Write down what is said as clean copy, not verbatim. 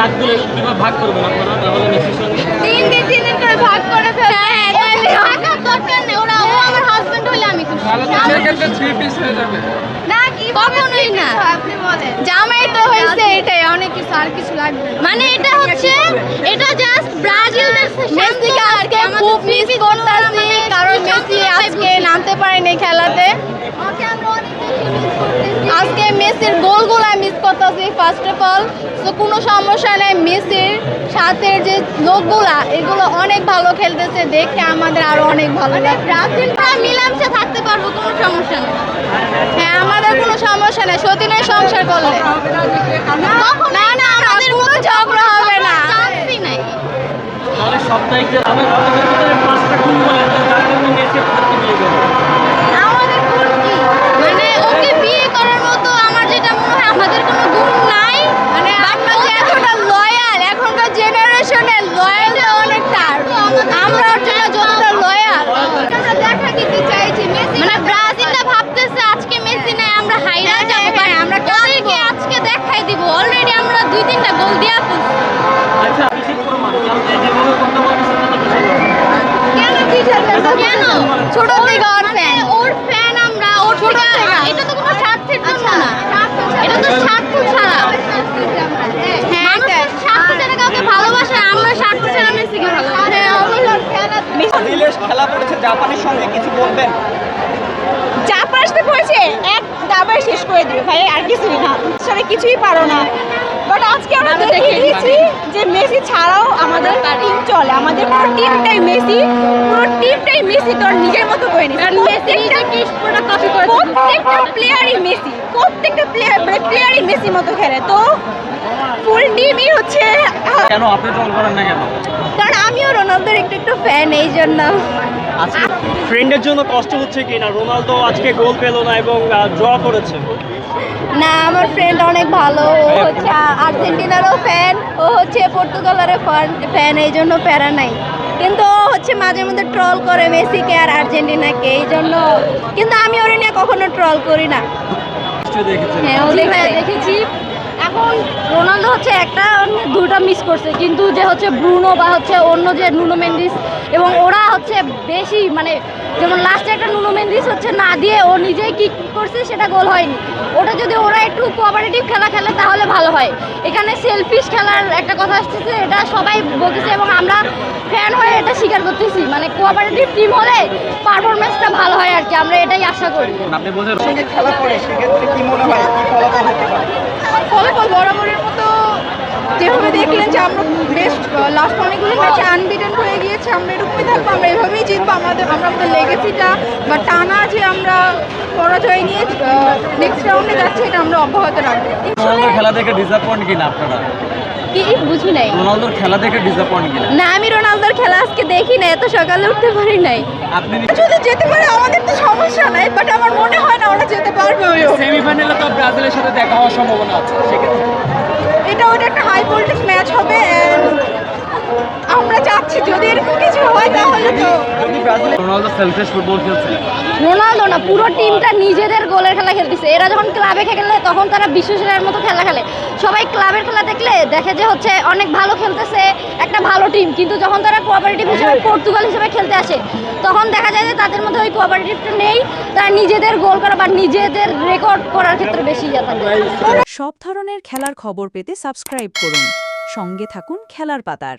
ভাগগুলো কিভাবে ভাগ করবেন আপনারা তাহলে মেসির সঙ্গে? তিন দিন করে ভাগ করে ফেলবে। ভাগার দরকার নেই, ওরা ও আমার হাজবেন্ড হলে আমি খুশি। তাহলে তো সেক্ষেত্রে 3 পিস হয়ে যাবে। না কি কখনোই না, আপনি বলেন জামাই তো হয়েছে, এটাই অনেক কিছু, আর কিছু লাগবে মানে এটা হচ্ছে এটা জাস্ট ব্রাজিলদের মেসিকে আজকে খুব মিস করতেছি, কারণ মেসি আজকে নামতে পারেনি খেলাতে। আজকে মেসির গোলগুলো মিস করতেছি ফার্স্ট অফ অল। তো কোনো সমস্যা নেই, মেসির সাথে যে লোকগুলা এগুলো অনেক ভালো খেলতেছে, দেখে আমাদের আরো অনেক ভালো লাগে। ব্রাজিলটা মিলামসে থাকতে পারবো, কোনো সমস্যা নেই। হ্যাঁ, আমাদের কোনো সমস্যা নেই, সতীনের সংসার করলে না না আমাদের কোনো ঝগড়া হবে না। নাই তাহলে সাপ্তাহিক যে আমার আপনাদের ভিতরে 5টা গুণ বলেন তার জন্য মেসি আপনাকে বিয়ে করবে। আমাদের গুণ কি মানে ওকে বিয়ে করার মতো আমার যেটা মনে হয় আমাদের কোনো গুণ নাই, মানে আমরা যে এতটা লয়াল, এখনকার জেনারেশনের লয়ালটা অনেকটা, আমরা ওর জন্য যতটা লয়াল আমরা দেখা দিতে চাইছি। মেসি মানে ব্রাজিলটা ভাবতেছে আজকে মেসি নাই আমরা হাইরা যাবো, মানে আমরা ওদেরকে আজকে দেখাই দিব। অলরেডি আমরা 2-3টা গোল দিয়া ফেলছি। আচ্ছা নিষেধ প্রমাণ কারণ এই যেভাবে কথা বলতেছেন তাতে নিষেধ হবে। কেন নিষেধ হবে? কেন ছোট থেকে ওর ফ্যান আমরা, ওর ছোট থেকে। এটা তো কোনো স্বার্থের জন্য না, এটা তো স্বার্থ ছাড়া। হ্যাঁ, স্বার্থ ছাড়া কাউকে ভালোবাসে, আমরা স্বার্থ ছাড়া মেসিকে ভালোবাসি। হ্যাঁ, ব্রাজিলের খেলা পড়েছে জাপানের সঙ্গে, কিছু বলবেন? জাপান আসতে পড়েছে এক দাবায় শেষ করে দিবে ভাই, আর কিছুই না, আসলে কিছুই পারো না। বাট আজকে আমরা দেখে দিয়েছি যে মেসি ছাড়াও আমাদের টিম চলে, আমাদের পুরো টিমটাই মেসি, পুরো টিমটাই মেসি তোর নিজের মতো করে নিচ্ছে। প্রত্যেকটা প্লেয়ারই মেসি, প্রত্যেকটা প্লেয়ারই মেসি মতো খেলে, তো ফুল টিমই হচ্ছে। কেন আপনি ট্রল করেন না কেন? কারণ আমিও রোনালদোর একটু ফ্যান, এই জন্য। আজকে ফ্রেন্ডের জন্য কষ্ট হচ্ছে কি না? রোনালদো আজকে গোল পেল না এবং ড্র করেছে। না, আমার ফ্রেন্ড অনেক ভালো, ও হচ্ছে আর্জেন্টিনারও ফ্যান, ও হচ্ছে পর্তুগালেরও ফ্যান, এই জন্য প্যারা নাই। কিন্তু ও হচ্ছে মাঝে মধ্যে ট্রল করে মেসিকে আর আর্জেন্টিনাকে, এই জন্য। কিন্তু আমি ওরে নিয়ে কখনো ট্রল করি না। হ্যাঁ, ও দেখেছি। এখন রোনালদো হচ্ছে একটা দুটা মিস করছে, কিন্তু যে হচ্ছে ব্রুনো বা হচ্ছে অন্য যে নুনো মেন্ডিস, এবং ওরা হচ্ছে বেশি মানে যেমন লাস্টে একটা নুনো মেন্ডিস হচ্ছে না দিয়ে ও নিজেই কিক করছে, সেটা গোল হয়নি। ওটা যদি ওরা একটু কোঅপারেটিভ খেলা খেলে তাহলে ভালো হয়। এখানে সেলফিশ খেলার একটা কথা আসতেছে, এটা সবাই বলতেছে এবং আমরা ফ্যান হয়ে এটা স্বীকার করতেছি। মানে কোঅপারেটিভ টিম হলে পারফরমেন্সটা ভালো হয় আর কি, আমরা এটাই আশা করি। আপনি বলছেন সঙ্গে খেলা পড়ে, সেক্ষেত্রে কি মনে হয় কি ফলাফল হতে পারে? ফলাফল বরাবরের মতো যেভাবে দেখলেন যে আমরা বেস্ট লাস্ট অনেকগুলো ম্যাচে আনবিটেন হয়ে গিয়েছে, আমরা এরকমই থাকবো, আমরা এভাবেই জিতবো। আমরা আমাদের লেগেসিটা বা টানা যে আমরা পরাজয় নিয়ে নেক্সট রাউন্ডে যাচ্ছি, এটা আমরা অব্যাহত রাখবো। রোনালদোর খেলা দেখে ডিসঅ্যাপয়েন্ট কিনা আপনারা? কি বুঝি নাই? রোনালদোর খেলা দেখে ডিসঅ্যাপয়েন্ট কিনা? না, আমি রোনালদোর খেলা আজকে দেখি না, এত সকালে উঠতে পারি নাই। আপনি যদি যেতে পারে আমাদের তো সমস্যা নাই, বাট আমার মনে হয় না ওরা যেতে পারবে। সেমিফাইনালে তো ব্রাজিলের সাথে দেখা হওয়ার সম্ভাবনা আছে, সেক্ষেত্রে এটা ওটা একটা হাই ভোল্টেজ ম্যাচ হবে, আমরা চাচ্ছি যদি এরকম কিছু হয় তাহলে তো। যদি ব্রাজিল রোনালদো সেলফিশ ফুটবল খেলছে। রোনালদো না, পুরো টিমটা নিজেদের গোলের খেলা খেলতেছে। এরা যখন ক্লাবে খেলে তখন তারা বিশ্বসেরার মতো খেলা খেলে। সবাই ক্লাবের খেলা দেখলে দেখে যে হচ্ছে অনেক ভালো খেলতেছে একটা ভালো টিম, কিন্তু যখন তারা কোঅপারেটিভ হিসেবে পর্তুগাল হিসেবে খেলতে আসে তখন দেখা যায় যে তাদের মধ্যে ওই কোঅপারেটিভটা নেই। তারা নিজেদের গোল করা বা নিজেদের রেকর্ড করার ক্ষেত্রে বেশি ইয়ে থাকে। সব ধরনের খেলার খবর পেতে সাবস্ক্রাইব করুন। সঙ্গে থাকুন খেলার পাতার।